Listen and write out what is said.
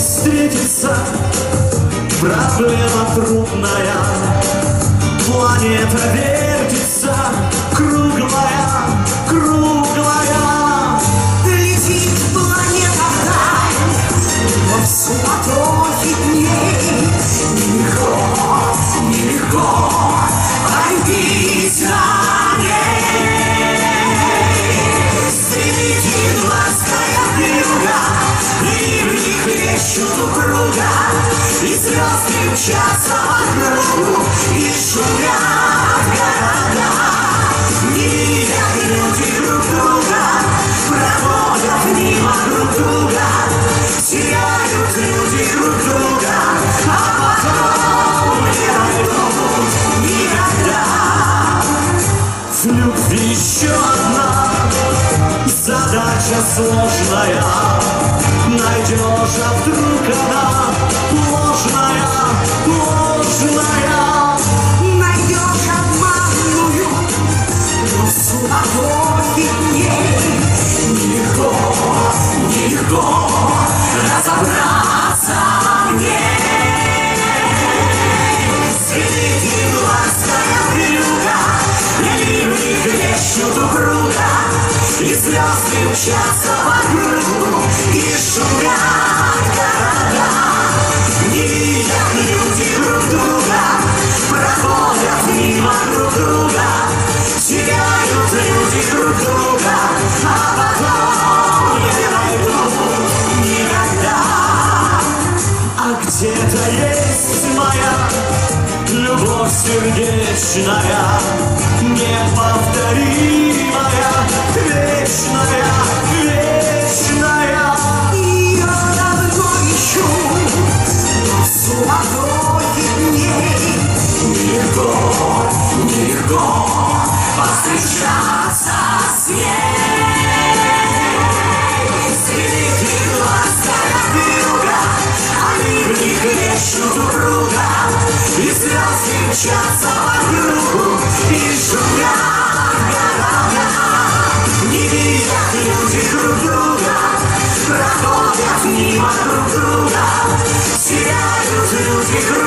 встретиться. Проблема трудная, планета вертится, круглая, круглая. Летит планета вдаль, но в суматохе дней нелегко, нелегко пробить на ней. Стремительно глазкая вьюга, ливни хлещут упруга, и звезды мчатся вокруг, и шумят города. Не видят люди друг друга, проходят мимо друг друга, теряют люди друг друга, а потом не найдут никогда. В любви еще одна задача сложная. Найдешь, а вдруг она ложная, ложная. Найдешь обманную, но в суматохе дней нелегко, нелегко разобраться в ней. Среди глазкая вьюга, ливни хлещут упруга, и звезды мчатся вокруг, и шумят города. Не видят люди друг друга, проходят мимо друг друга, теряют люди друг друга, а потом не найдут никогда. А где-то есть моя любовь сердечная, неповторимая, вечная, вечная. Ее давно ищу, но в суматохе дней нелегко, нелегко повстречаться с ней. Среди глазкая вьюга, а ливни хлещут упруга, и звезды мчатся вокруг, и шумят города. Не видят люди друг друга, проходят мимо друг друга, теряют люди друг